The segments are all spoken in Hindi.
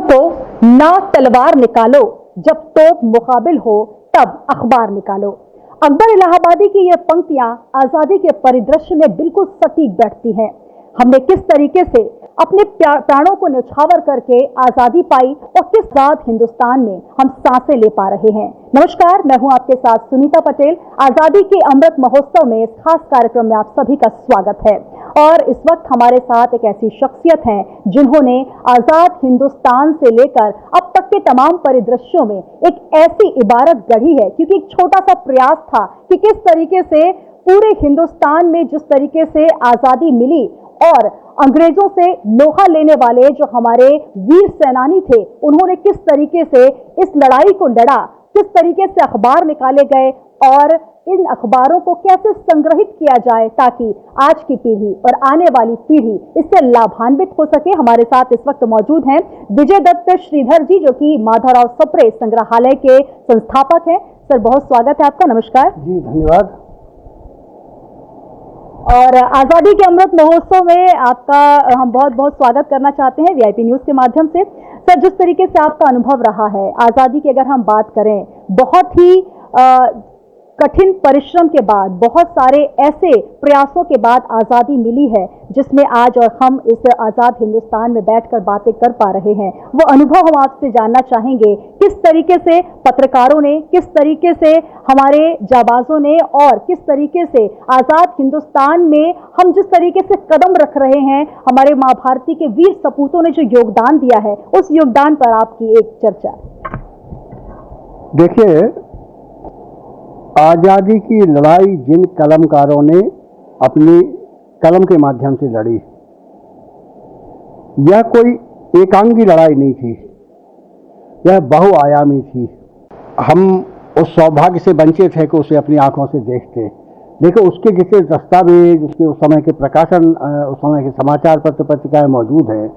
तो ना तलवार निकालो, जब तोप मुकाबिल हो तब अखबार निकालो। अकबर इलाहाबादी की ये पंक्तियां आजादी के परिदृश्य में बिल्कुल सटीक बैठती हैं। हमने किस तरीके से अपने प्राणों को न्यौछावर करके आजादी पाई और किस आजाद हिंदुस्तान में हम सांसें ले पा रहे हैं। नमस्कार, मैं हूं आपके साथ सुनीता पटेल। आजादी के अमृत महोत्सव में इस खास कार्यक्रम में आप सभी का स्वागत है। और इस वक्त हमारे साथ एक ऐसी शख्सियत हैं जिन्होंने आजाद हिंदुस्तान से लेकर अब तक के तमाम परिदृश्यों में एक ऐसी इबारत गढ़ी है, क्योंकि एक छोटा सा प्रयास था कि किस तरीके से पूरे हिंदुस्तान में जिस तरीके से आजादी मिली और अंग्रेजों से लोहा लेने वाले जो हमारे वीर सेनानी थे, उन्होंने किस तरीके से इस लड़ाई को लड़ा, किस तरीके से अखबार निकाले गए और इन अखबारों को कैसे संग्रहित किया जाए ताकि आज की पीढ़ी और आने वाली पीढ़ी इससे लाभान्वित हो सके। हमारे साथ इस वक्त मौजूद हैं विजय दत्त श्रीधर जी, जो कि माधवराव सप्रे संग्रहालय के संस्थापक हैं। सर, बहुत स्वागत है आपका। नमस्कार जी, धन्यवाद। और आजादी के अमृत महोत्सव में आपका हम बहुत बहुत स्वागत करना चाहते हैं वीआईपी न्यूज के माध्यम से। सर, जिस तरीके से आपका अनुभव रहा है आजादी की, अगर हम बात करें, बहुत ही कठिन परिश्रम के बाद, बहुत सारे ऐसे प्रयासों के बाद आजादी मिली है जिसमें आज और हम इस आजाद हिंदुस्तान में बैठकर बातें कर पा रहे हैं। वो अनुभव हम आपसे जानना चाहेंगे। किस तरीके से पत्रकारों ने, किस तरीके से हमारे जाबाजों ने और किस तरीके से आजाद हिंदुस्तान में हम जिस तरीके से कदम रख रहे हैं, हमारे मां भारती के वीर सपूतों ने जो योगदान दिया है, उस योगदान पर आपकी एक चर्चा। देखिए, आज़ादी की लड़ाई जिन कलमकारों ने अपनी कलम के माध्यम से लड़ी, यह कोई एकांगी लड़ाई नहीं थी, यह बहुआयामी थी। हम उस सौभाग्य से वंचित हैं कि उसे अपनी आंखों से देखते, लेकिन उसके जितने दस्तावेज, उसके उस समय के प्रकाशन, उस समय के समाचार पत्र पत्रिकाएं मौजूद हैं,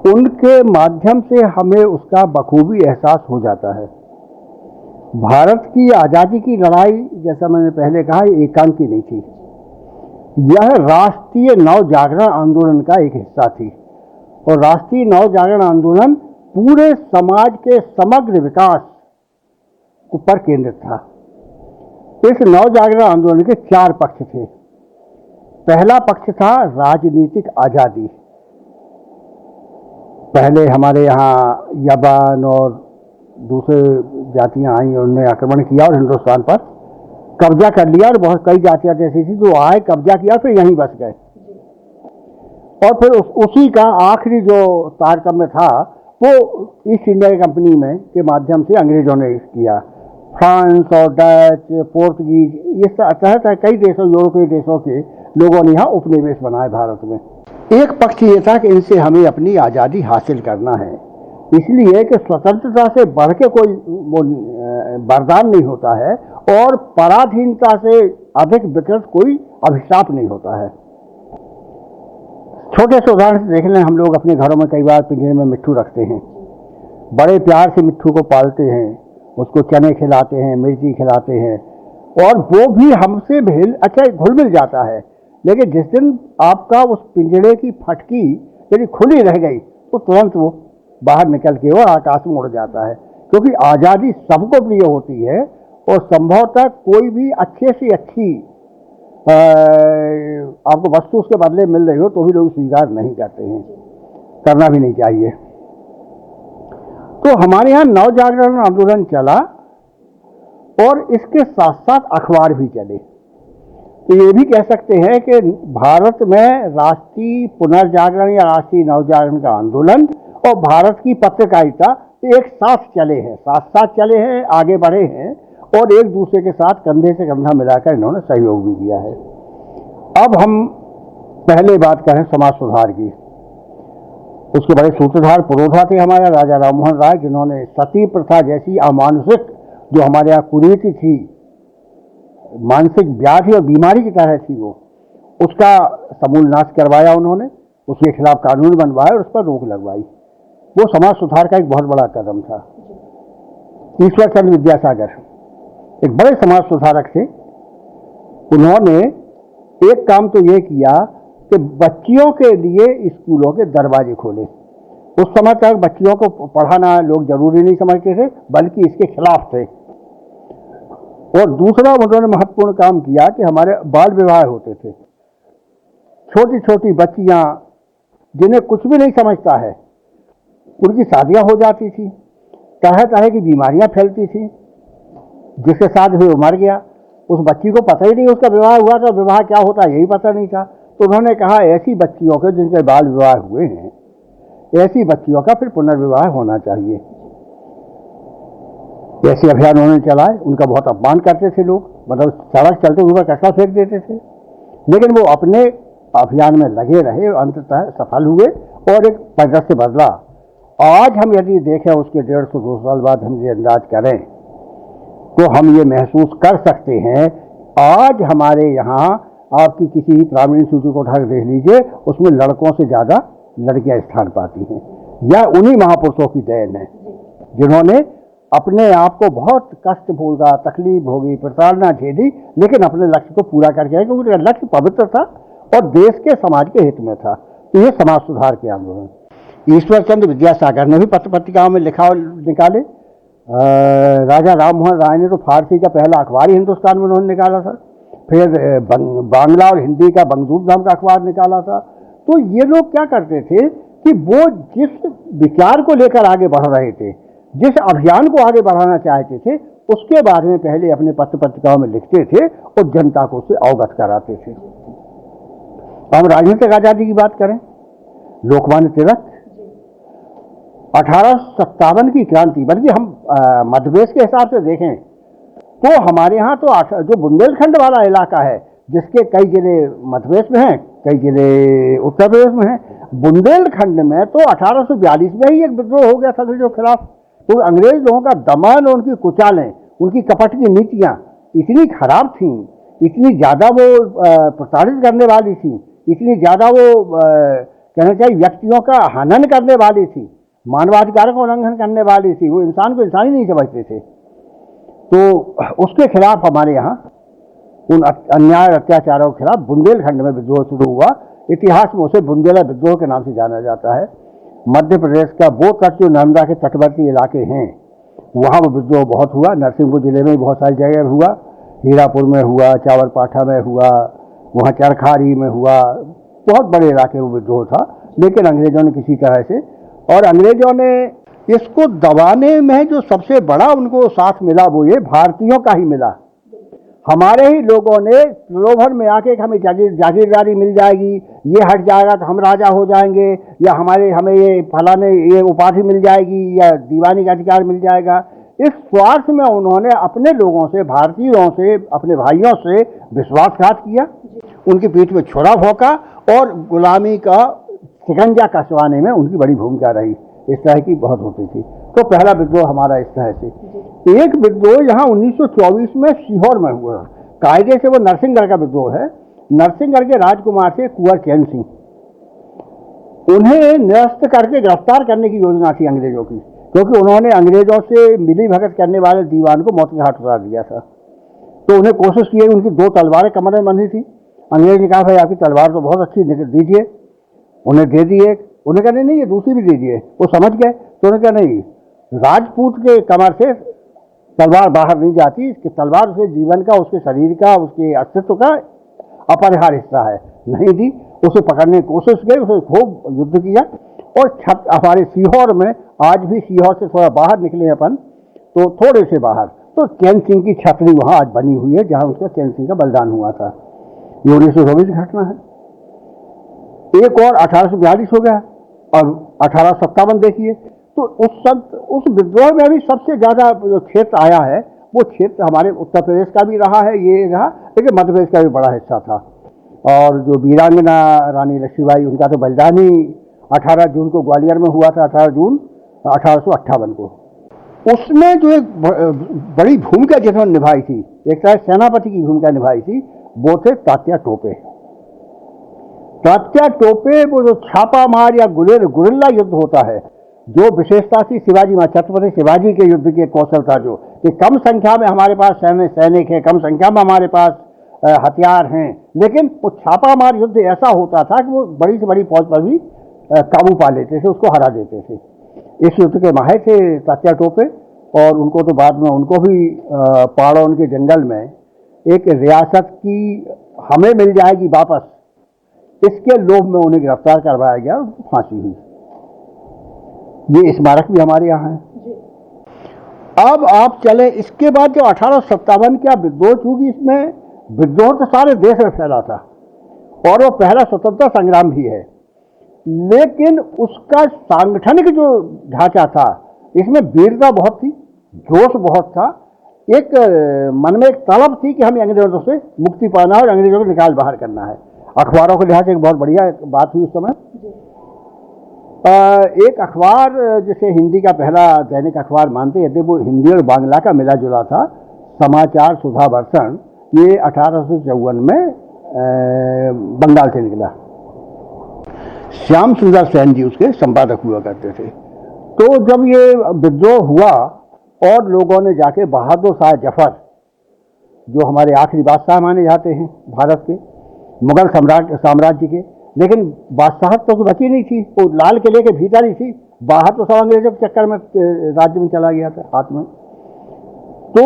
उनके माध्यम से हमें उसका बखूबी एहसास हो जाता है। भारत की आज़ादी की लड़ाई, जैसा मैंने पहले कहा, एकांकी नहीं थी। यह राष्ट्रीय नव जागरण आंदोलन का एक हिस्सा थी और राष्ट्रीय नव जागरण आंदोलन पूरे समाज के समग्र विकास पर केंद्रित था। इस नव जागरण आंदोलन के 4 पक्ष थे। पहला पक्ष था राजनीतिक आज़ादी। पहले हमारे यहाँ यवन और दूसरे जातियां आई, उन्होंने आक्रमण किया और हिंदुस्तान पर कब्जा कर लिया, और बहुत कई जातियां ऐसी थी जो आए, कब्जा किया, फिर यहीं बस गए। और फिर उसी का आखिरी जो तारतम्य था वो ईस्ट इंडिया कंपनी में के माध्यम से अंग्रेजों ने किया। फ्रांस और डच, पोर्तुगीज, ये तरह कई देशों, यूरोपीय देशों के लोगों ने यहाँ उपनिवेश बनाए भारत में। एक पक्ष ये था कि इनसे हमें अपनी आज़ादी हासिल करना है, इसलिए कि स्वतंत्रता से बढ़ के कोई वरदान नहीं होता है और पराधीनता से अधिक विकृत कोई अभिशाप नहीं होता है। छोटे से उदाहरण से देख लें, हम लोग अपने घरों में कई बार पिंजरे में मिट्ठू रखते हैं, बड़े प्यार से मिट्ठू को पालते हैं, उसको चने खिलाते हैं, मिर्ची खिलाते हैं, और वो भी हमसे घुल मिल जाता है। लेकिन जिस दिन आपका उस पिंजरे की फटकी यदि खुली रह गई तो तुरंत वो बाहर निकल के वो आकाश में उड़ जाता है, क्योंकि आज़ादी सबको प्रिय होती है और संभवतः कोई भी अच्छे से अच्छी आपको वस्तु उसके बदले मिल रही हो तो भी लोग स्वीकार नहीं करते हैं, करना भी नहीं चाहिए। तो हमारे यहाँ नव जागरण आंदोलन चला और इसके साथ साथ अखबार भी चले। तो ये भी कह सकते हैं कि भारत में राष्ट्रीय पुनर्जागरण या राष्ट्रीय नवजागरण का आंदोलन और भारत की पत्रकारिता एक साथ चले हैं, आगे बढ़े हैं और एक दूसरे के साथ कंधे से कंधा मिलाकर इन्होंने सहयोग भी किया है। अब हम पहले बात करें समाज सुधार की। उसके बड़े सूत्रधार पुरोधा थे हमारे राजा राममोहन राय, जिन्होंने सती प्रथा जैसी अमानुषिक, जो हमारे यहाँ कुरीति थी, मानसिक व्याधि और बीमारी की तरह थी, वो उसका समूल नाश करवाया उन्होंने, उसके खिलाफ कानून बनवाया और उस पर रोक लगवाई। वो समाज सुधार का एक बहुत बड़ा कदम था। ईश्वर चंद्र विद्यासागर एक बड़े समाज सुधारक थे। उन्होंने एक काम तो ये किया कि बच्चियों के लिए स्कूलों के दरवाजे खोले। उस समय तक बच्चियों को पढ़ाना लोग जरूरी नहीं समझते थे, बल्कि इसके खिलाफ थे। और दूसरा उन्होंने महत्वपूर्ण काम किया कि हमारे बाल विवाह होते थे। छोटी छोटी बच्चियां जिन्हें कुछ भी नहीं समझता है, उनकी शादियां हो जाती थी, तरह तरह की बीमारियां फैलती थी, जिसके साथ हुए मर गया, उस बच्ची को पता ही नहीं उसका विवाह हुआ था, विवाह क्या होता यही पता नहीं था। तो उन्होंने कहा ऐसी बच्चियों के जिनके बाल विवाह हुए हैं, ऐसी बच्चियों का फिर पुनर्विवाह होना चाहिए। ऐसे अभियान उन्होंने चलाए। उनका बहुत अपमान करते थे लोग, मतलब सड़क चलते हुए कचरा फेंक देते थे, लेकिन वो अपने अभियान में लगे रहे, अंततः सफल हुए और एक परिदृश्य बदला। आज हम यदि देखें, उसके 150-200 साल बाद हम ये अंदाज करें, तो हम ये महसूस कर सकते हैं। आज हमारे यहाँ आपकी किसी ग्रामीण सूची को उठाकर देख लीजिए, उसमें लड़कों से ज़्यादा लड़कियां स्थान पाती हैं। यह उन्हीं महापुरुषों की देन है जिन्होंने अपने आप को बहुत कष्ट भोगा, तकलीफ भोगी, प्रताड़ना झेली, लेकिन अपने लक्ष्य को पूरा करके आए, क्योंकि लक्ष्य पवित्र था और देश के समाज के हित में था। तो ये समाज सुधार के आंदोलन। ईश्वर चंद्र विद्यासागर ने भी पत्र पत्रिकाओं में लिखा और निकाले। राजा राम मोहन राय ने तो फारसी का पहला अखबार ही हिंदुस्तान में उन्होंने निकाला था। फिर बांग्ला और हिंदी का बंगदूत नाम का अखबार निकाला था। तो ये लोग क्या करते थे कि वो जिस विचार को लेकर आगे बढ़ रहे थे, जिस अभियान को आगे बढ़ाना चाहते थे, उसके बारे में पहले अपने पत्र पत्रिकाओं में लिखते थे और जनता को उससे अवगत कराते थे। हम राजनीतिक आजादी की बात करें, लोकमान्य तिलक 1857 की क्रांति, बल्कि हम मध्यप्रदेश के हिसाब से देखें तो हमारे यहाँ तो जो बुंदेलखंड वाला इलाका है, जिसके कई जिले मध्यप्रदेश में हैं, कई जिले उत्तर प्रदेश में हैं, बुंदेलखंड में तो 1842 में ही एक विद्रोह हो गया था अंग्रेजों के खिलाफ। तो अंग्रेज लोगों का दमन, उनकी कुचालें, उनकी कपट की नीतियाँ इतनी खराब थीं, इतनी ज़्यादा वो प्रताड़ित करने वाली थी, इतनी ज़्यादा वो कहना चाहिए व्यक्तियों का हनन करने वाली थी, मानवाधिकारों का उल्लंघन करने वाली थी। वो इंसान को इंसान ही नहीं समझते थे। तो उसके खिलाफ हमारे यहाँ उन अन्याय अत्याचारों के खिलाफ बुंदेलखंड में विद्रोह शुरू हुआ। इतिहास में उसे बुंदेला विद्रोह के नाम से जाना जाता है। मध्य प्रदेश का वो तट जो नर्मदा के तटवर्ती इलाके हैं, वहाँ वो विद्रोह बहुत हुआ। नरसिंहपुर जिले में बहुत सारी जगह हुआ, हीरापुर में हुआ, चावरपाठा में हुआ, वहाँ चरखारी में हुआ, बहुत बड़े इलाके में विद्रोह था। लेकिन अंग्रेजों ने किसी तरह से, और अंग्रेजों ने इसको दबाने में जो सबसे बड़ा उनको साथ मिला वो ये भारतीयों का ही मिला। हमारे ही लोगों ने प्रलोभन में आके हमें जागीरदारी मिल जाएगी, ये हट जाएगा तो हम राजा हो जाएंगे, या हमें ये फलाने ये उपाधि मिल जाएगी, या दीवानी का अधिकार मिल जाएगा। इस स्वार्थ में उन्होंने अपने लोगों से, भारतीयों से, अपने भाइयों से विश्वासघात किया, उनकी पीठ में छुरा भोंका और गुलामी का शिकंजा कसवाने में उनकी बड़ी भूमिका रही। इस तरह की बहुत होती थी। तो पहला विद्रोह हमारा इस तरह से। एक विद्रोह यहाँ 1924 में सीहोर में हुआ, कायदे से वो नरसिंहगढ़ का विद्रोह है। नरसिंहगढ़ के राजकुमार थे कुंवर चैन सिंह, उन्हें निरस्त करके गिरफ्तार करने की योजना थी अंग्रेजों की, क्योंकि उन्होंने अंग्रेजों से मिली भगत करने वाले दीवान को मौत के घाट उतार दिया था। तो उन्हें कोशिश की, उनकी 2 तलवारें कमर में बंधी थी। अंग्रेज ने कहा भाई आपकी तलवार तो बहुत अच्छी, दीजिए। उन्हें दे दी एक, उन्हें कहा नहीं ये दूसरी भी दीजिए। वो समझ गए, तो उन्हें कहा नहीं, राजपूत के कमर से तलवार बाहर नहीं जाती, इसकी तलवार उसके जीवन का, उसके शरीर का, उसके अस्तित्व का अपरिहार्य हिस्सा है। नहीं दी, उसे पकड़ने की कोशिश की, उसे खूब युद्ध किया। और हमारे सीहोर में, आज भी सीहोर से थोड़ा बाहर निकले अपन तो थोड़े से बाहर, तो चैन सिंह की छतरी वहाँ आज बनी हुई है, जहाँ उसका चैन सिंह का बलिदान हुआ था। ये 1924 की घटना है। एक और 1842 हो गया, और 1857 देखिए। तो उस विद्रोह में भी सबसे ज़्यादा जो क्षेत्र आया है, वो क्षेत्र हमारे उत्तर प्रदेश का भी रहा है, ये रहा, लेकिन मध्य प्रदेश का भी बड़ा हिस्सा था। और जो वीरांगना रानी लक्ष्मीबाई, उनका तो बलिदान ही 18 जून को ग्वालियर में हुआ था, 18 जून 1858 को। उसमें जो एक बड़ी भूमिका जिन्होंने निभाई थी, एक तरह सेनापति की भूमिका निभाई थी, वो थे तात्या टोपे। तात्या टोपे वो जो छापा मार या गुरिल्ला युद्ध होता है, जो विशेषता थी शिवाजी में, छत्रपति शिवाजी के युद्ध के कौशल था, जो कि कम संख्या में हमारे पास सैनिक है, कम संख्या में हमारे पास हथियार हैं, लेकिन वो छापा मार युद्ध ऐसा होता था कि वो बड़ी से बड़ी फौज पर भी काबू पा लेते थे, उसको हरा देते थे। इस युद्ध के माहिर थे तात्या टोपे, और उनको तो बाद में उनको भी पहाड़ों के जंगल में एक रियासत की हमें मिल जाएगी वापस, इसके लोभ में उन्हें गिरफ्तार करवाया गया, उनको फांसी हुई। ये स्मारक भी हमारे यहाँ है। अब आप चले इसके बाद जो 1857 का विद्रोह, चूंकि इसमें विद्रोह तो सारे देश में फैला था और वो पहला स्वतंत्रता संग्राम भी है, लेकिन उसका सांगठनिक जो ढांचा था, इसमें वीरता बहुत थी, जोश बहुत था, एक मन में एक तलब थी कि हमें अंग्रेजों से मुक्ति पाना है और अंग्रेजों को निकाल बाहर करना है। अखबारों के लिहाज से एक बहुत बढ़िया बात हुई उस समय। एक अखबार जिसे हिंदी का पहला दैनिक अखबार मानते, यदि वो हिंदी और बांग्ला का मिला जुला था, समाचार सुधा वर्षण, ये 1854 में बंगाल से निकला। श्याम सुंदर सेन जी उसके संपादक हुआ करते थे। तो जब ये विद्रोह हुआ और लोगों ने जाके बहादुर शाह जफर, जो हमारे आखिरी बादशाह माने जाते हैं भारत के, मुगल साम्राज्य के, लेकिन बादशाहत तो बची नहीं थी, वो लाल किले के भीतर ही थी, बाहर तो सब अंग्रेजों के चक्कर में राज्य में चला गया था हाथ में। तो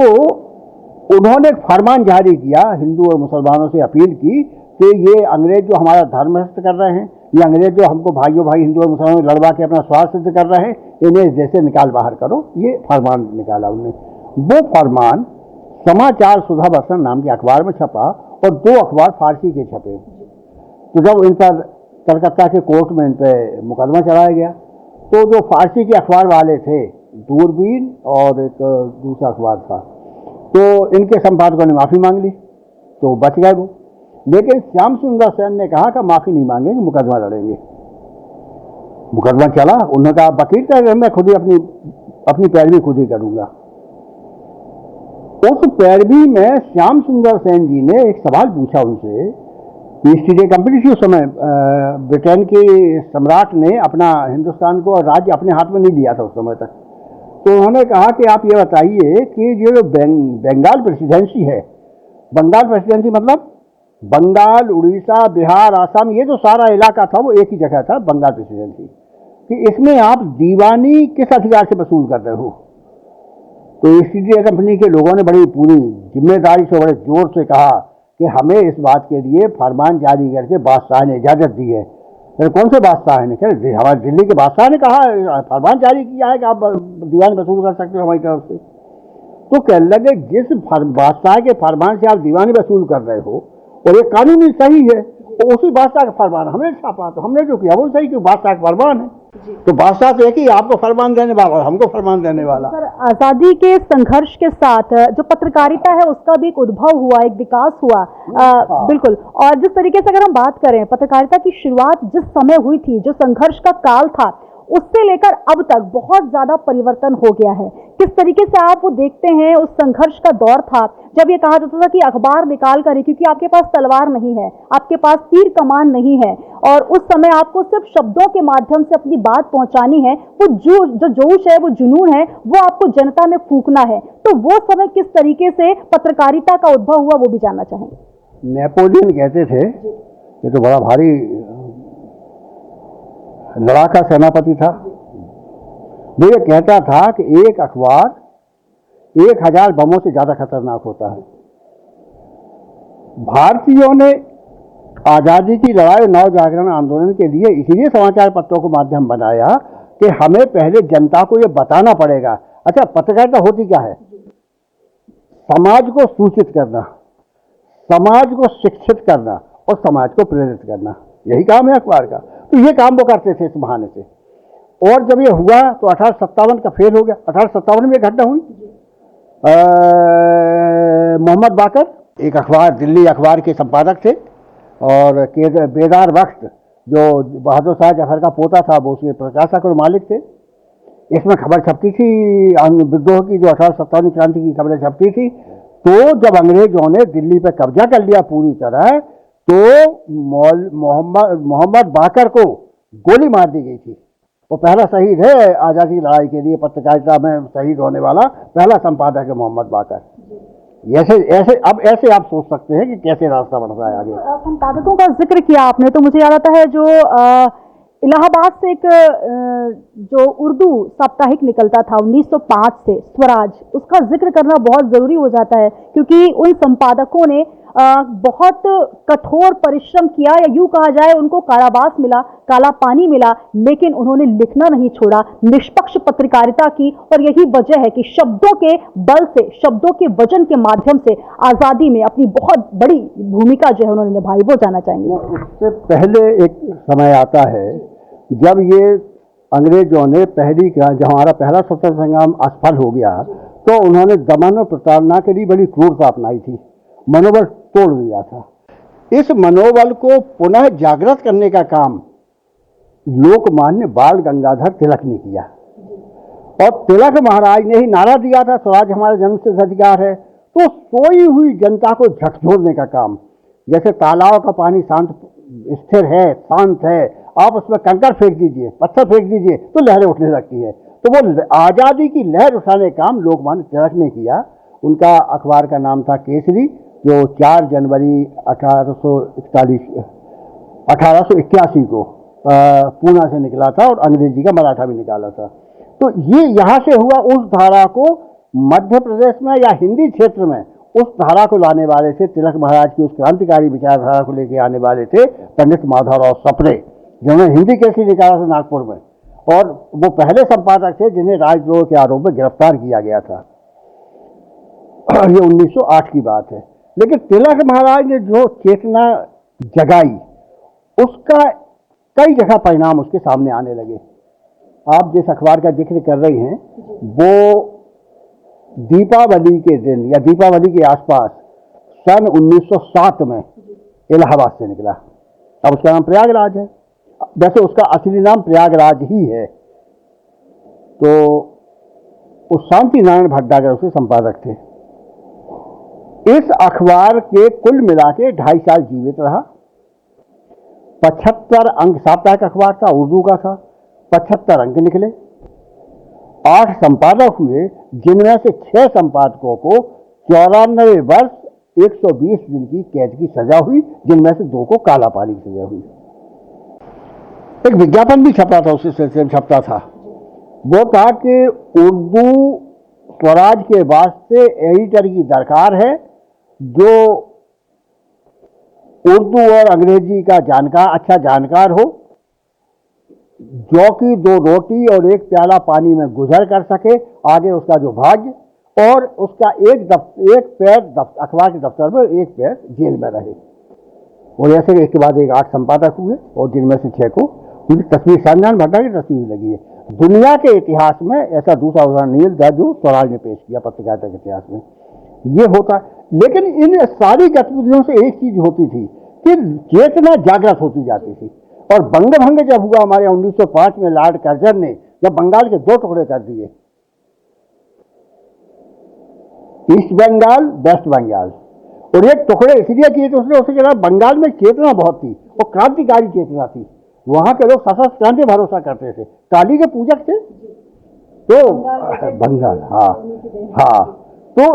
उन्होंने एक फरमान जारी किया, हिंदू और मुसलमानों से अपील की कि ये अंग्रेज जो हमारा धर्म नष्ट कर रहे हैं, ये अंग्रेज जो हमको भाइयों भाई हिंदू और मुसलमानों लड़वा के अपना स्वार्थ सिद्ध कर रहे हैं, इन्हें इस देश से निकाल बाहर करो। ये फरमान निकाला उन्होंने। वो फरमान समाचार सुधा वर्षण नाम के अखबार में छपा और 2 अखबार फारसी के छपे। तो जब इन पर कलकत्ता के कोर्ट में इन पर मुकदमा चलाया गया, तो जो फारसी के अखबार वाले थे, दूरबीन और एक दूसरा अखबार था, तो इनके संपादकों ने माफ़ी मांग ली, तो बच गए वो। लेकिन श्याम सुंदर सेन ने कहा कि माफ़ी नहीं मांगेंगे, मुकदमा लड़ेंगे। मुकदमा चला, उन्होंने कहा वकील का मैं खुद ही अपनी पैरवी खुद ही करूँगा। उस पैरवी में श्याम सुंदर सेन जी ने एक सवाल पूछा उनसे। ईस्ट इंडिया कंपनी थी उस समय, ब्रिटेन के सम्राट ने अपना हिंदुस्तान को राज्य अपने हाथ में नहीं लिया था उस समय तक। तो उन्होंने कहा कि आप ये बताइए कि जो बंगाल प्रेसिडेंसी है, बंगाल प्रेसिडेंसी मतलब बंगाल, उड़ीसा, बिहार, आसाम, ये जो सारा इलाका था वो एक ही जगह था, बंगाल प्रेसिडेंसी, कि इसमें आप दीवानी किस अधिकार से वसूल कर रहे हो? तो ईस्ट इंडिया कंपनी के लोगों ने बड़ी पूरी जिम्मेदारी से, बड़े जोर से कहा कि हमें इस बात के लिए फरमान जारी करके बादशाह ने इजाज़त दी है। फिर कौन से बादशाह ने? कह हमारे दिल्ली के बादशाह ने कहा, फरमान जारी किया है कि आप दीवानी वसूल कर सकते हो हमारी तरफ से। तो कहने लगे जिस बादशाह के फरमान से आप दीवानी वसूल कर रहे हो और ये कानूनी सही है, तो उसी बादशाह का फरमान हमने छापा, तो हमने जो किया वो सही, क्यों बादशाह का फरमान है। तो बादशाह तो एक ही, आपको फरमान देने वाला, हमको फरमान देने वाला। सर, आजादी के संघर्ष के साथ जो पत्रकारिता है उसका भी एक उद्भव हुआ, एक विकास हुआ। बिल्कुल। और जिस तरीके से अगर हम बात करें, पत्रकारिता की शुरुआत जिस समय हुई थी, जो संघर्ष का काल था, उससे लेकर अब तक बहुत ज्यादा परिवर्तन हो गया है। किस तरीके से आप वो देखते हैं? उस संघर्ष का दौर था जब ये कहा जाता था कि अखबार निकाल कर, क्योंकि आपके पास तलवार नहीं है, आपके पास तीर कमान नहीं है, और उस समय आपको सिर्फ शब्दों के माध्यम से अपनी बात पहुंचानी है, वो जो जोश है, वो जुनून है, वो आपको जनता में फूंकना है। तो वो समय किस तरीके से पत्रकारिता का उद्भव हुआ, वो भी जानना चाहेंगे। नेपोलियन कहते थे, ये तो बड़ा भारी लड़ाका सेनापति था, वो ये कहता था कि एक अखबार 1000 बमों से ज्यादा खतरनाक होता है। भारतीयों ने आजादी की लड़ाई, नव जागरण आंदोलन के लिए इसीलिए समाचार पत्रों को माध्यम बनाया कि हमें पहले जनता को ये बताना पड़ेगा। अच्छा, पत्रकारिता होती क्या है? समाज को सूचित करना, समाज को शिक्षित करना और समाज को प्रेरित करना, यही काम है अखबार का। तो ये काम वो करते थे इस बहाने से। और जब ये हुआ तो 1857 का फेल हो गया। 1857 में एक घटना हुई, मोहम्मद बाकर एक अखबार, दिल्ली अखबार के संपादक थे, और बेदार वक्त जो बहादुर शाह जफर का पोता था, वो उसके प्रकाशक और मालिक थे। इसमें खबर छपती थी विद्रोह की, जो 1857 क्रांति की खबरें छपती थी। तो जब अंग्रेजों ने दिल्ली पर कब्जा कर लिया पूरी तरह, तो मोहम्मद बाकर को गोली मार दी गई थी। वो पहला शहीद है आज़ादी की लड़ाई के लिए, पत्रकारिता में शहीद होने वाला पहला संपादक है मोहम्मद बाकर। ऐसे आप सोच सकते हैं कि कैसे रास्ता बढ़ता है आगे। संपादकों का जिक्र किया आपने, तो मुझे याद आता है जो इलाहाबाद से एक जो उर्दू साप्ताहिक निकलता था 1905 से, स्वराज, उसका जिक्र करना बहुत जरूरी हो जाता है क्योंकि उन संपादकों ने बहुत कठोर परिश्रम किया, या यूं कहा जाए उनको कारावास मिला, काला पानी मिला, लेकिन उन्होंने लिखना नहीं छोड़ा, निष्पक्ष पत्रकारिता की। और यही वजह है कि शब्दों के बल से, शब्दों के वजन के माध्यम से आजादी में अपनी बहुत बड़ी भूमिका जो है उन्होंने निभाई। वो जाना चाहेंगे। उससे पहले एक समय आता है जब ये अंग्रेजों ने जब हमारा पहला स्वतंत्रता संग्राम असफल हो गया तो उन्होंने दमन और प्रताड़ना के लिए बड़ी क्रूरता अपनाई थी, मनोबल तोड़ दिया था। इस मनोबल को पुनः जागृत करने का काम लोकमान्य बाल गंगाधर तिलक ने किया, और तिलक महाराज ने ही नारा दिया था स्वराज हमारा जन्मसिद्ध अधिकार है। तो सोई हुई जनता को झकझोरने का काम, जैसे तालाब का पानी शांत स्थिर है, शांत है, आप उसमें कंकड़ फेंक दीजिए, पत्थर फेंक दीजिए तो लहरें उठने लगती है। तो वो आज़ादी की लहर उठाने का काम लोकमान्य तिलक ने किया। उनका अखबार का नाम था केसरी, जो 4 जनवरी 1881 को पूना से निकला था, और अंग्रेजी का मराठा भी निकाला था। तो ये यहाँ से हुआ। उस धारा को मध्य प्रदेश में या हिंदी क्षेत्र में उस धारा को लाने वाले थे तिलक महाराज की उस क्रांतिकारी विचारधारा को लेकर आने वाले थे पंडित माधवराव सप्रे, जिन्होंने हिंदी केसरी निकाला था नागपुर में, और वो पहले संपादक थे जिन्हें राजद्रोह के आरोप में गिरफ्तार किया गया था। ये 1908 की बात है। लेकिन तिलक महाराज ने जो चेतना जगाई उसका कई जगह परिणाम उसके सामने आने लगे। आप जिस अखबार का जिक्र कर रही हैं वो दीपावली के दिन या दीपावली के आसपास सन 1907 में इलाहाबाद से निकला। अब उसका नाम प्रयागराज है, वैसे उसका असली नाम प्रयागराज ही है। तो उस शांति नारायण भट्टागर उसके संपादक थे। इस अखबार के कुल मिला के 2.5 साल जीवित रहा। 75 अंक साप्ताहिक अखबार था, उर्दू का था, 75 अंक निकले। 8 संपादक हुए, जिनमें से 6 संपादकों को 94 वर्ष 120 दिन की कैद की सजा हुई, जिनमें से 2 को काला पानी की सजा हुई। एक विज्ञापन भी छपा था, उसी सिलसिले में छपता था। वो था कि उर्दू स्वराज के वास्ते एडिटर की दरकार है जो उर्दू और अंग्रेजी का अच्छा जानकार हो, जौ की 2 रोटी और 1 प्याला पानी में गुजर कर सके, आगे उसका जो भाग्य, और उसका एक पैर अखबार के दफ्तर में, 1 पैर जेल में रहे। और ऐसे एक के बाद एक 8 संपादक हुए, और जिनमें से 6 को उनकी तस्वीर शाहजहां भट्टा की तस्वीर लगी है। दुनिया के इतिहास में ऐसा दूसरा उदाहरण नहीं था जो स्वराज ने पेश किया पत्रकारिता के इतिहास में। ये होता, लेकिन इन सारी गतिविधियों से एक चीज होती थी कि चेतना जागृत होती जाती थी। और बंग भंग जब हुआ हमारे 1905 में, लॉर्ड कर्जन ने जब बंगाल के 2 टुकड़े कर दिए, ईस्ट बंगाल, वेस्ट बंगाल, और एक टुकड़े इसलिए किए तो उसके खिलाफ बंगाल में चेतना बहुत थी और क्रांतिकारी चेतना थी। वहां के लोग सशस्त्र क्रांति भरोसा करते थे, काली के पूजक थे। तो बंगाल, हाँ, तो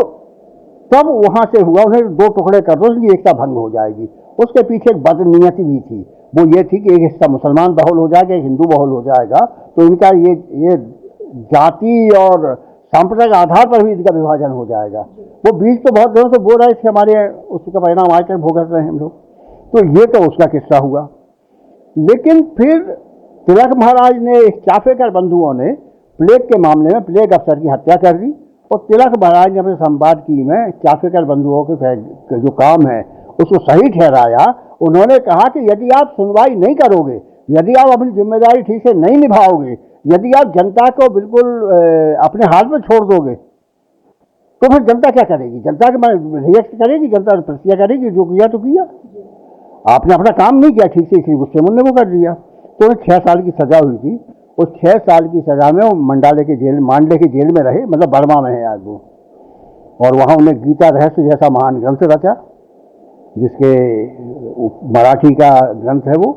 तब वहां से हुआ, उन्हें 2 टुकड़े कर दो, उसकी एकता भंग हो जाएगी। उसके पीछे एक बदनीयती भी थी, वो ये थी कि एक हिस्सा मुसलमान बहुल हो जाएगा, एक हिंदू बहुल हो जाएगा, तो इनका ये जाति और सांप्रदायिक आधार पर भी इनका विभाजन हो जाएगा। वो बीज तो बहुत दिनों से बो रहे थे, हमारे उसका परिणाम आकर भुगत रहे हैं हम लोग। तो ये तो उसका किस्सा हुआ। लेकिन फिर तिलक महाराज ने, चाफेकर बंधुओं ने प्लेग के मामले में प्लेग अफसर की हत्या कर दी, और तिलक महाराज ने अपने संपादकीय में चाफेकर बंधुओं के जो काम है उसको सही ठहराया। उन्होंने कहा कि यदि आप सुनवाई नहीं करोगे, यदि आप अपनी जिम्मेदारी ठीक से नहीं निभाओगे, यदि आप जनता को बिल्कुल अपने हाथ में छोड़ दोगे, तो फिर जनता क्या करेगी? जनता के रिएक्ट करेगी, जनता प्रतिक्रिया करेगी, जो किया तो किया, आपने अपना काम नहीं किया ठीक से, इसी गुस्से में वो कर दिया। तो 6 साल की सजा हुई थी। उस 6 साल की सजा में वो मांडले की जेल में रहे, मतलब बर्मा में है आज वो। और वहाँ उन्हें गीता रहस्य जैसा महान ग्रंथ रचा, जिसके मराठी का ग्रंथ है वो,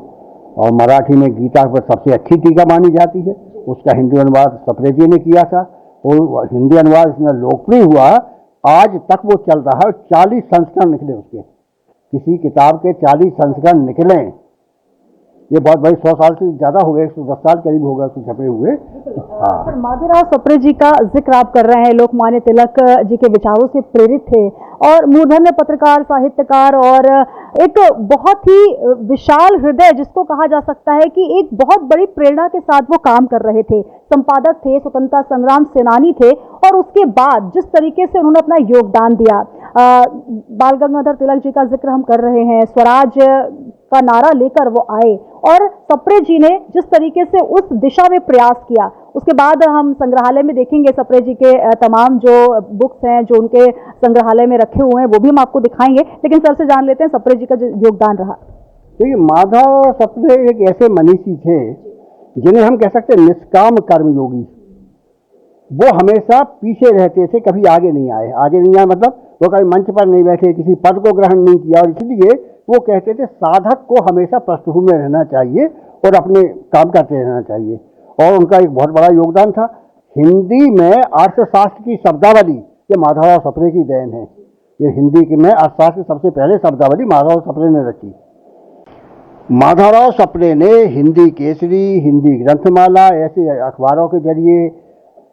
और मराठी में गीता पर सबसे अच्छी टीका मानी जाती है। उसका हिंदी अनुवाद सप्रे जी ने किया था, और हिंदी अनुवाद इसमें लोकप्रिय हुआ, आज तक वो चल रहा है। 40 संस्करण निकले उसके, किसी किताब के 40 संस्करण निकले, ये बहुत भाई 100 साल से ज़्यादा हो गए, 110 साल करीब होगा उसको छपे हुए। हाँ, सर माधवराव सप्रे जी का जिक्र आप कर रहे हैं, लोकमान्य तिलक जी के विचारों से प्रेरित थे और मूर्धन्य पत्रकार, साहित्यकार और एक बहुत ही विशाल हृदय जिसको कहा जा सकता है कि एक बहुत बड़ी प्रेरणा के साथ वो काम कर रहे थे। संपादक थे, स्वतंत्रता संग्राम सेनानी थे और उसके बाद जिस तरीके से उन्होंने अपना योगदान दिया, बाल गंगाधर तिलक जी का जिक्र हम कर रहे हैं, स्वराज का नारा लेकर वो आए और सप्रे जी ने जिस तरीके से उस दिशा में प्रयास किया, उसके बाद हम संग्रहालय में देखेंगे सप्रे जी के तमाम जो बुक्स हैं जो उनके संग्रहालय में रखे हुए हैं वो भी हम आपको दिखाएंगे। लेकिन सर से जान लेते हैं सप्रे जी का जो योगदान रहा। देखिए, माधव सप्रे एक ऐसे मनीषी थे जिन्हें हम कह सकते हैं निष्काम कर्मयोगी। वो हमेशा पीछे रहते थे, कभी आगे नहीं आए। आगे नहीं आए मतलब वो कभी मंच पर नहीं बैठे, किसी पद को ग्रहण नहीं किया, और इसलिए वो कहते थे साधक को हमेशा पृष्ठभूमि में रहना चाहिए और अपने काम करते रहना चाहिए। और उनका एक बहुत बड़ा योगदान था हिंदी में अर्थशास्त्र की शब्दावली, ये माधवराव सप्रे की देन है। ये हिंदी में अर्थशास्त्र की सबसे पहले शब्दावली माधवराव सप्रे ने रची। माधवराव सप्रे ने हिंदी केसरी, हिंदी ग्रंथमाला, ऐसे अखबारों के जरिए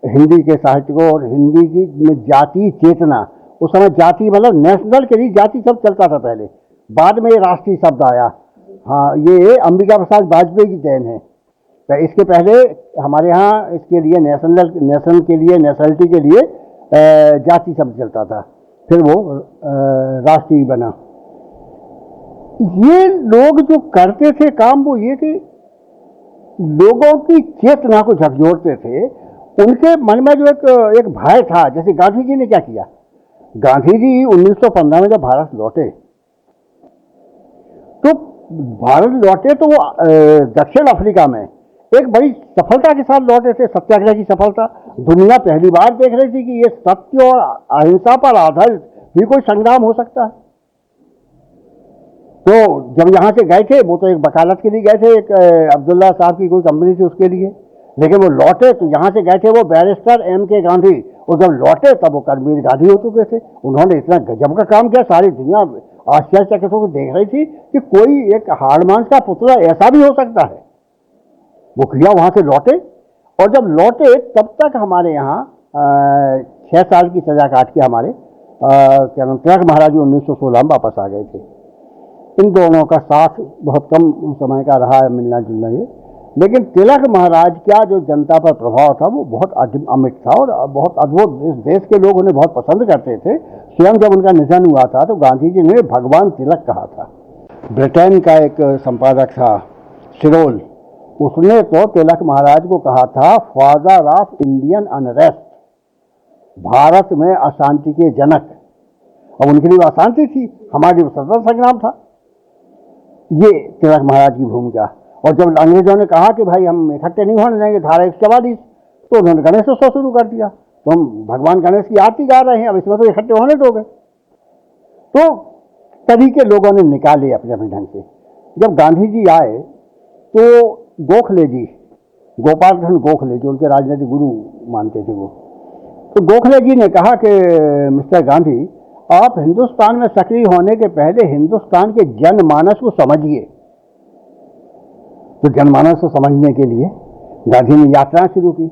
हिंदी के साहित्यकों और हिंदी की में जाति चेतना, उस समय जाति मतलब नेशनल के लिए जाति शब्द चलता था पहले, बाद में ये राष्ट्रीय शब्द आया। हाँ, ये अंबिका प्रसाद वाजपेयी की देन है। तो इसके पहले हमारे यहाँ इसके लिए नेशनल के लिए, नेशनलिटी के लिए जाति शब्द चलता था, फिर वो राष्ट्रीय बना। ये लोग जो करते थे काम, वो ये कि लोगों की चेतना को झकझोरते थे। उनके मन में जो एक भय था, जैसे गांधी जी ने क्या किया, गांधी जी 1915 में जब भारत लौटे तो वो दक्षिण अफ्रीका में एक बड़ी सफलता के साथ लौटे थे, सत्याग्रह की सफलता। दुनिया पहली बार देख रही थी कि ये सत्य और अहिंसा पर आधारित भी कोई संग्राम हो सकता है। तो जब यहाँ से गए थे, वो तो एक वकालत के लिए गए थे, एक अब्दुल्ला साहब की कोई कंपनी थी उसके लिए, लेकिन वो लौटे तो यहाँ से गए थे वो बैरिस्टर M.K. गांधी, और जब लौटे तब वो कर्मवीर गांधी हो चुके थे। उन्होंने इतना गजब का काम किया, सारी दुनिया आश्चर्यचकित होकर देख रही थी कि कोई एक हाड़मांस का पुतला ऐसा भी हो सकता है। वो किया, वहाँ से लौटे, और जब लौटे तब तक हमारे यहाँ 6 साल की सजा काट के हमारे क्या नाम तिलक महाराज जी 1916 में वापस आ गए थे। इन दोनों का साथ बहुत कम समय का रहा है, मिलना जुलना ये। लेकिन तिलक महाराज का जो जनता पर प्रभाव था वो बहुत अमिट था और बहुत अद्भुत। इस देश के लोग उन्हें बहुत पसंद करते थे। स्वयं जब उनका निधन हुआ था तो गांधी जी ने भगवान तिलक कहा था। ब्रिटेन का एक संपादक था सिरोल, उसने तो तिलक महाराज को कहा था father of Indian unrest, Bharat में अशांति के जनक। अब उनके लिए अशांति थी, हमारे लिए स्वतंत्रता संग्राम था। ये तिलक महाराज की भूमिका। और जब अंग्रेजों ने कहा कि भाई हम इकट्ठे नहीं होने देंगे, धारा 144, तो उन्होंने गणेशोत्सव शुरू कर दिया। तो हम भगवान गणेश की आरती गा रहे हैं, अब इसमें तो इकट्ठे होने दोगे। तो तभी के लोगों ने निकाले अपने अपने ढंग से। जब गांधी जी आए तो गोखले जी, गोपाल कृष्ण गोखले, जो उनके राजनीतिक गुरु मानते थे वो, तो गोखले जी ने कहा कि मिस्टर गांधी, आप हिंदुस्तान में सक्रिय होने के पहले हिंदुस्तान के जनमानस को समझिए। तो जनमानस को समझने के लिए गांधी ने यात्रा शुरू की।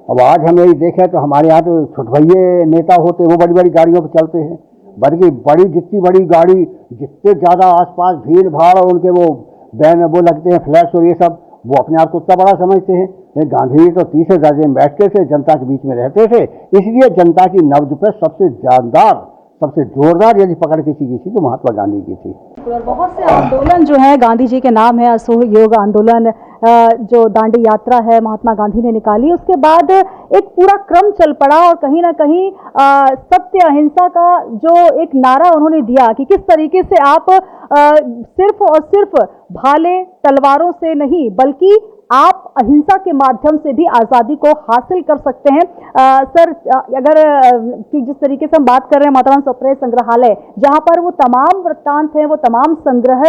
अब आज हम यही देखें तो हमारे यहाँ तो छुटभइये नेता होते, वो बड़ी बड़ी गाड़ियों पर चलते हैं, बल्कि बड़ी जितनी बड़ी गाड़ी, जितने ज़्यादा आसपास भीड़ भाड़ और उनके वो बैन वो लगते हैं, फ्लैग्स और ये सब, वो अपने आप को उतना बड़ा समझते हैं। लेकिन गांधी जी तो तीसरे दर्जे में बैठते थे, जनता के बीच में रहते थे, इसलिए जनता की नब्ज पर सबसे जानदार, सबसे जोरदार यदि पकड़ किसी की थी तो महात्मा गांधी की थी। और बहुत से आंदोलन जो है गांधी जी के नाम है, असहयोग आंदोलन, जो दांडी यात्रा है महात्मा गांधी ने निकाली। उसके बाद एक पूरा क्रम चल पड़ा और कहीं ना कहीं सत्य अहिंसा का जो एक नारा उन्होंने दिया कि किस तरीके से आप सिर्फ और सिर्फ भाले तलवारों से नहीं बल्कि आप अहिंसा के माध्यम से भी आज़ादी को हासिल कर सकते हैं। सर, अगर कि जिस तरीके से हम बात कर रहे हैं माधवराव सप्रे संग्रहालय, जहां पर वो तमाम वृत्तांत हैं, वो तमाम संग्रह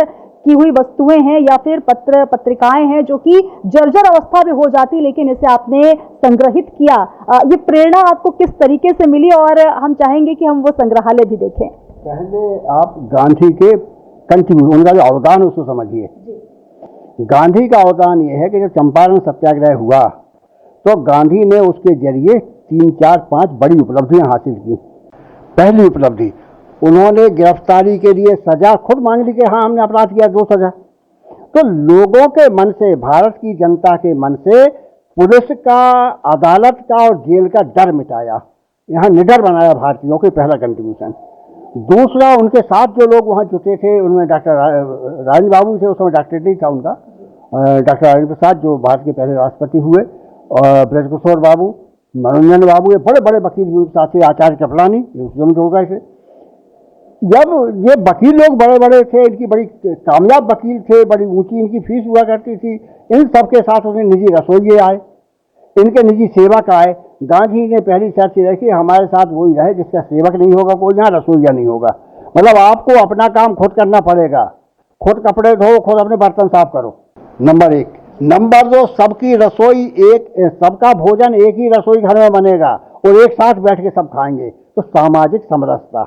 की हुई वस्तुएं हैं या फिर पत्र पत्रिकाएं हैं जो कि जर्जर अवस्था में हो जाती, लेकिन इसे आपने संग्रहित किया, ये प्रेरणा आपको किस तरीके से मिली? और हम चाहेंगे कि हम वो संग्रहालय भी देखें। पहले आप गांधी के कंट्रीब्यूशन, उनका जो अवदान उसको समझिए। गांधी का अवदान यह है कि जब चंपारण सत्याग्रह हुआ तो गांधी ने उसके जरिए 3, 4, 5 बड़ी उपलब्धियां हासिल की। पहली उपलब्धि, उन्होंने गिरफ्तारी के लिए सजा खुद मांग ली कि हाँ हमने अपराध किया, 2 सजा। तो लोगों के मन से, भारत की जनता के मन से पुलिस का, अदालत का और जेल का डर मिटाया, यहाँ निडर बनाया भारतीयों के, पहला कंट्रीब्यूशन। दूसरा, उनके साथ जो लोग वहाँ जुटे थे उनमें डॉक्टर राजेंद्र बाबू थे, उस समय डॉक्टर नहीं था उनका, डॉक्टर राजेंद्र प्रसाद जो भारत के पहले राष्ट्रपति हुए, और ब्रजकिशोर बाबू, मनोरंजन बाबू, ये बड़े बड़े वकील भी उनके साथ थे, आचार्य कृपलानी, हो गए थे। जब ये वकील लोग बड़े बड़े थे, इनकी बड़ी कामयाब वकील थे, बड़ी ऊंची इनकी फीस हुआ करती थी, इन सबके साथ उन्हें निजी रसोइये आए, इनके निजी सेवक आए। गांधी ने पहली शर्त रखी, हमारे साथ वही रहे जिसका सेवक नहीं होगा कोई, यहाँ रसोइया नहीं होगा। मतलब आपको अपना काम खुद करना पड़ेगा, खुद कपड़े धो, खुद अपने बर्तन साफ करो, नंबर 1। नंबर 2, सबकी रसोई एक, सबका भोजन एक ही रसोई घर में बनेगा और एक साथ बैठ के सब खाएंगे। तो सामाजिक समरसता,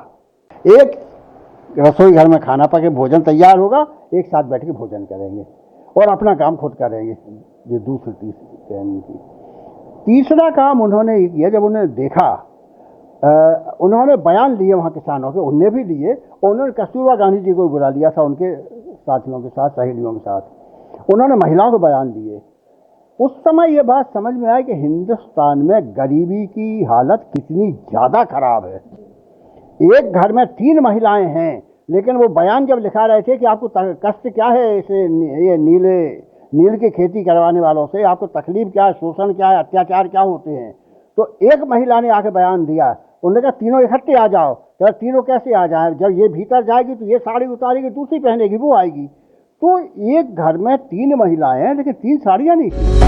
एक रसोई घर में खाना पके, भोजन तैयार होगा, एक साथ बैठ के भोजन करेंगे और अपना काम खुद करेंगे। ये दूसरी थी। तीसरा काम उन्होंने ये किया, जब उन्होंने देखा, उन्होंने बयान लिए वहाँ किसानों के, उनने भी लिए, और उन्होंने कस्तूरबा गांधी जी को बुला लिया था उनके साथियों के साथ, सहेलियों के साथ। उन्होंने महिलाओं को बयान दिए। उस समय ये बात समझ में आई कि हिंदुस्तान में गरीबी की हालत कितनी ज़्यादा खराब है। एक घर में 3 महिलाएं हैं, लेकिन वो बयान जब लिखा रहे थे कि आपको कष्ट क्या है इसे, ये नील की खेती करवाने वालों से आपको तकलीफ क्या है, शोषण क्या है, अत्याचार क्या होते हैं, तो एक महिला ने आके बयान दिया। उन्होंने कहा तीनों इकट्ठे आ जाओ। कहा तीनों कैसे आ जाए, जब ये भीतर जाएगी तो ये साड़ी उतारेगी, दूसरी पहनेगी, वो आएगी। तो एक घर में 3 महिलाएं हैं, लेकिन 3 साड़ियां नहीं थी।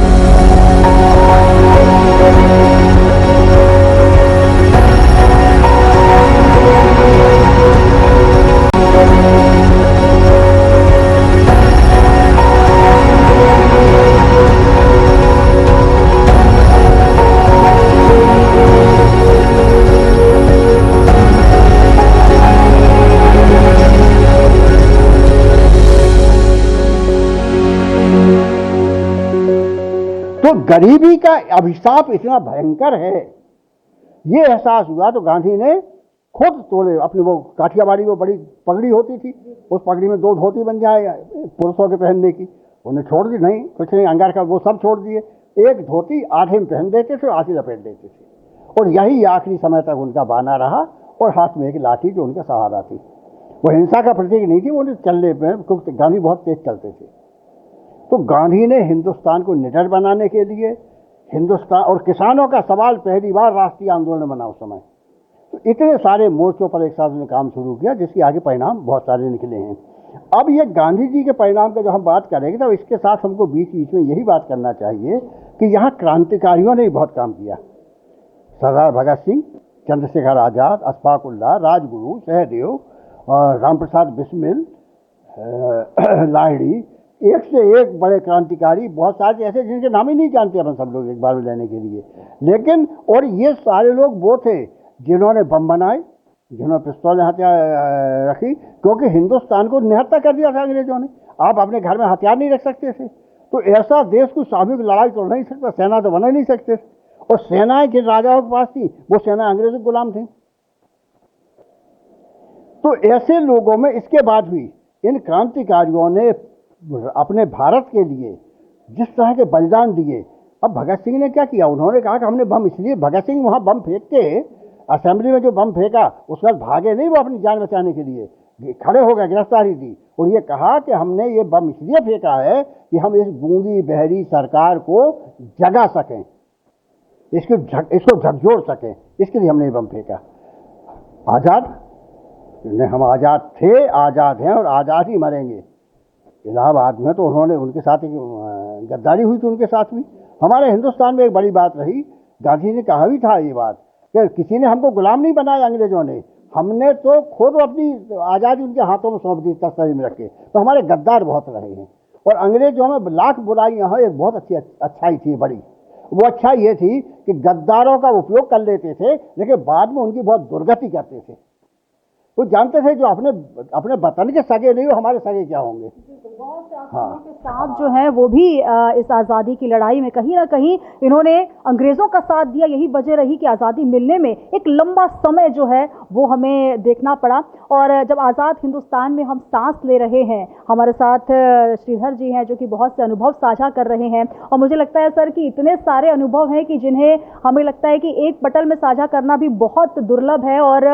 तो गरीबी का अभिशाप इतना भयंकर है, ये एहसास हुआ तो गांधी ने खुद तोड़े अपने, वो काठियावाड़ी में बड़ी पगड़ी होती थी, उस पगड़ी में 2 धोती बन जाए पुरुषों के पहनने की, उन्हें छोड़ दी, नहीं कुछ नहीं, अंगार का वो सब छोड़ दिए। एक धोती आधे में पहन देते थे, आधी लपेट देते थे, और यही आखिरी समय तक उनका बाना रहा। और हाथ में एक लाठी जो उनका सहारा थी, वो हिंसा का प्रतीक नहीं थी, वो चलने में, क्योंकि गांधी बहुत तेज चलते थे। तो गांधी ने हिंदुस्तान को निडर बनाने के लिए, हिंदुस्तान और किसानों का सवाल पहली बार राष्ट्रीय आंदोलन बना उस समय। तो इतने सारे मोर्चों पर एक साथ उन्होंने काम शुरू किया, जिसके आगे परिणाम बहुत सारे निकले हैं। अब ये गांधी जी के परिणाम का जो हम बात करेंगे, तो इसके साथ हमको बीच बीच में यही बात करना चाहिए कि यहाँ क्रांतिकारियों ने बहुत काम किया। सरदार भगत सिंह, चंद्रशेखर आज़ाद, अशफाक उल्लाह, राजगुरु, सहदेव, और रामप्रसाद बिस्मिल, लाहिड़ी, एक से एक बड़े क्रांतिकारी, बहुत सारे ऐसे जिनके नाम ही नहीं जानते अपन सब लोग एक बार में लेने के लिए। लेकिन और ये सारे लोग वो थे जिन्होंने बम बनाए, जिन्होंने पिस्तौल हथियार रखी, क्योंकि हिंदुस्तान को निहत्था कर दिया था अंग्रेजों ने। आप अपने घर में हथियार नहीं रख सकते थे, तो ऐसा देश को सामूहिक लड़ाई तो नहीं सकता, सेना तो बना नहीं सकते। और सेनाएं किन राजाओं के पास थी, वो सेना अंग्रेजों के गुलाम थी। तो ऐसे लोगों में इसके बाद भी इन क्रांतिकारियों ने अपने भारत के लिए जिस तरह के बलिदान दिए। अब भगत सिंह ने क्या किया, उन्होंने कहा कि हमने बम, इसलिए भगत सिंह वहाँ बम फेंक के असेंबली में जो बम फेंका उसके बाद भागे नहीं, वो अपनी जान बचाने के लिए खड़े हो गए, गिरफ्तारी दी, और ये कहा कि हमने ये बम इसलिए फेंका है कि हम इस गूंगी बहरी सरकार को जगा सकें, इसको झकझोर सकें, इसके लिए हमने ये बम फेंका। आज़ाद ने, हम आज़ाद थे, आज़ाद हैं और आज़ाद ही मरेंगे। इलाहाबाद में तो उन्होंने, उनके साथ एक गद्दारी हुई थी उनके साथ भी। हमारे हिंदुस्तान में एक बड़ी बात रही, गांधी ने कहा भी था ये बात कि किसी ने हमको गुलाम नहीं बनाया अंग्रेजों ने, हमने तो खुद अपनी आज़ादी उनके हाथों में सौंप दी तख्तारी में रख के। तो हमारे गद्दार बहुत रहे हैं, और अंग्रेजों में लाख बुराइयाँ हैं, एक बहुत अच्छी अच्छाई थी बड़ी। वो अच्छाई ये थी कि गद्दारों का उपयोग कर लेते थे, लेकिन बाद में उनकी बहुत दुर्गति करते थे। वो जानते थे जो अपने वतन के सगे नहीं, वो हमारे सगे क्या होंगे। भारतवासियों के साथ जो है वो भी इस आज़ादी की लड़ाई में कहीं ना कहीं इन्होंने अंग्रेज़ों का साथ दिया। यही वजह रही कि आज़ादी मिलने में एक लंबा समय जो है वो हमें देखना पड़ा। और जब आज़ाद हिंदुस्तान में हम सांस ले रहे हैं, हमारे साथ श्रीधर जी हैं जो कि बहुत से अनुभव साझा कर रहे हैं। और मुझे लगता है सर कि इतने सारे अनुभव हैं कि जिन्हें हमें लगता है कि एक पटल में साझा करना भी बहुत दुर्लभ है। और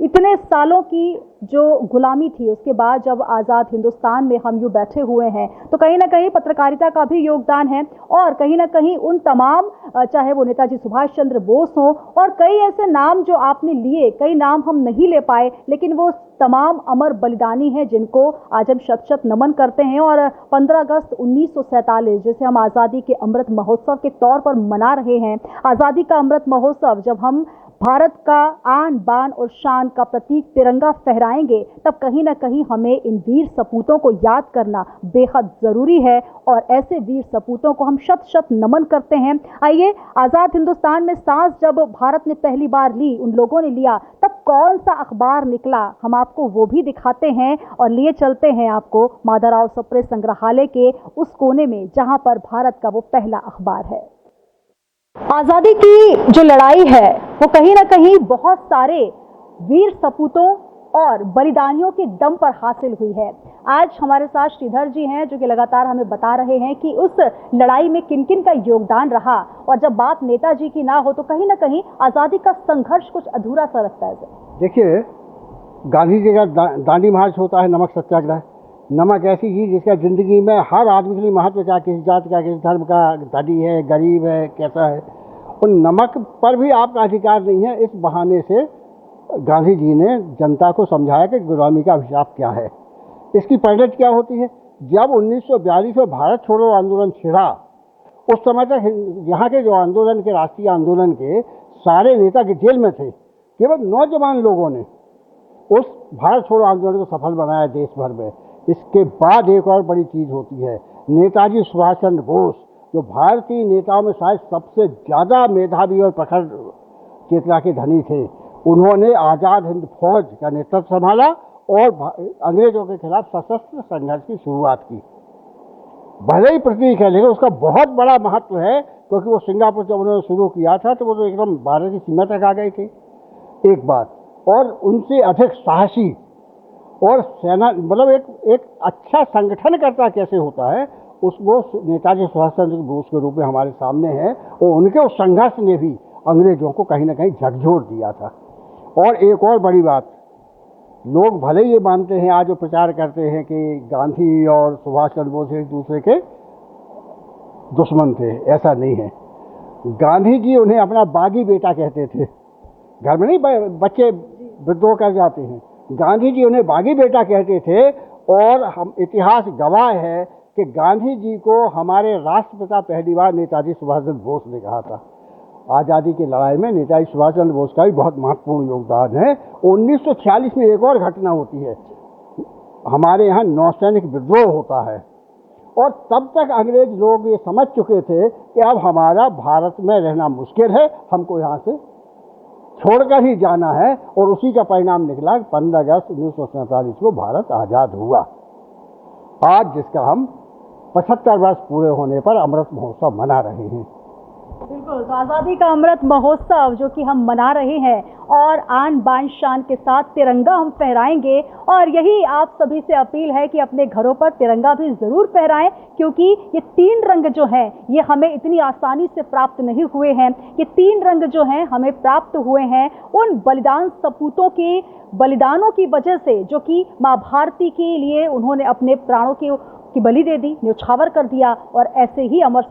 इतने सालों की जो गुलामी थी उसके बाद जब आज़ाद हिंदुस्तान में हम यूँ बैठे हुए हैं तो कहीं ना कहीं पत्रकारिता का भी योगदान है। और कहीं ना कहीं उन तमाम, चाहे वो नेताजी सुभाष चंद्र बोस हों और कई ऐसे नाम जो आपने लिए, कई नाम हम नहीं ले पाए, लेकिन वो तमाम अमर बलिदानी हैं जिनको आज हम शत शत नमन करते हैं। और 15 अगस्त 1947 जिसे हम आज़ादी के अमृत महोत्सव के तौर पर मना रहे हैं, आज़ादी का अमृत महोत्सव जब हम भारत का आन बान और शान का प्रतीक तिरंगा फहराएंगे, तब कहीं ना कहीं हमें इन वीर सपूतों को याद करना बेहद ज़रूरी है। और ऐसे वीर सपूतों को हम शत शत नमन करते हैं। आइए, आज़ाद हिंदुस्तान में सांस जब भारत ने पहली बार ली, उन लोगों ने लिया, तब कौन सा अखबार निकला, हम आपको वो भी दिखाते हैं और लिए चलते हैं आपको माधवराव सप्रे संग्रहालय के उस कोने में जहां पर भारत का वो पहला अखबार है। आज़ादी की जो लड़ाई है वो कहीं ना कहीं बहुत सारे वीर सपूतों और बलिदानियों के दम पर हासिल हुई है। आज हमारे साथ श्रीधर जी हैं जो कि लगातार हमें बता रहे हैं कि उस लड़ाई में किन किन का योगदान रहा। और जब बात नेताजी की ना हो तो कहीं ना कहीं आज़ादी का संघर्ष कुछ अधूरा सा लगता है। देखिए, गांधी जी का दांडी मार्च होता है, नमक सत्याग्रह। नमक ऐसी चीज जिसका जिंदगी में हर आदमी के लिए महत्व, चाहे किसी जाति का, किसी धर्म का, धनी है, गरीब है, कैसा है, उन नमक पर भी आपका अधिकार नहीं है। इस बहाने से गांधी जी ने जनता को समझाया कि गुलामी का अभिशाप क्या है। इसकी परिणति क्या होती है? जब 1942 में भारत छोड़ो आंदोलन छिड़ा, उस समय तक यहाँ के जो आंदोलन के, राष्ट्रीय आंदोलन के सारे नेता के जेल में थे। केवल नौजवान लोगों ने उस भारत छोड़ो आंदोलन को सफल बनाया देश भर में। इसके बाद एक और बड़ी चीज़ होती है, नेताजी सुभाष चंद्र बोस, जो भारतीय नेताओं में शायद सबसे ज़्यादा मेधावी और प्रखर चेतना के धनी थे, उन्होंने आज़ाद हिंद फौज का नेतृत्व संभाला और अंग्रेजों के खिलाफ सशस्त्र संघर्ष की शुरुआत की। भले ही प्रतीक है, लेकिन उसका बहुत बड़ा महत्व है, क्योंकि वो सिंगापुर जब उन्होंने शुरू किया था तो वो तो एकदम भारत की सीमा तक आ गए थे, एक बात। और उनसे अधिक साहसी और सेना, मतलब एक अच्छा संगठनकर्ता कैसे होता है, वो नेताजी सुभाष चंद्र बोस के रूप में हमारे सामने है। और उनके उस संघर्ष ने भी अंग्रेजों को कहीं ना कहीं झकझोर दिया था। और एक और बड़ी बात, लोग भले ये मानते हैं, आज जो प्रचार करते हैं कि गांधी और सुभाष चंद्र बोस एक दूसरे के दुश्मन थे, ऐसा नहीं है। गांधी जी उन्हें अपना बागी बेटा कहते थे। घर में नहीं बच्चे विद्रोह कर जाते हैं, गांधी जी उन्हें बागी बेटा कहते थे। और हम इतिहास गवाह है कि गांधी जी को हमारे राष्ट्रपिता पहली बार नेताजी सुभाष चंद्र बोस ने कहा था। आज़ादी की लड़ाई में नेताजी सुभाष चंद्र बोस का भी बहुत महत्वपूर्ण योगदान है। 1946 में एक और घटना होती है, हमारे यहाँ नौसैनिक विद्रोह होता है। और तब तक अंग्रेज लोग ये समझ चुके थे कि अब हमारा भारत में रहना मुश्किल है, हमको यहाँ से छोड़कर ही जाना है। और उसी का परिणाम निकला 15 अगस्त 1947 को भारत आज़ाद हुआ। आज जिसका हम 75 वर्ष पूरे होने पर अमृत महोत्सव मना रहे हैं। बिल्कुल, तो आज़ादी का अमृत महोत्सव जो कि हम मना रहे हैं और आन बान शान के साथ तिरंगा हम फहराएंगे। और यही आप सभी से अपील है कि अपने घरों पर तिरंगा भी ज़रूर फहराएं, क्योंकि ये 3 रंग जो हैं ये हमें इतनी आसानी से प्राप्त नहीं हुए हैं। ये 3 रंग जो हैं हमें प्राप्त हुए हैं उन बलिदान सपूतों के बलिदानों की वजह से, जो कि माँ भारती के लिए उन्होंने अपने प्राणों की बलि दे दी, न्यौछावर कर दिया। और ऐसे ही अमर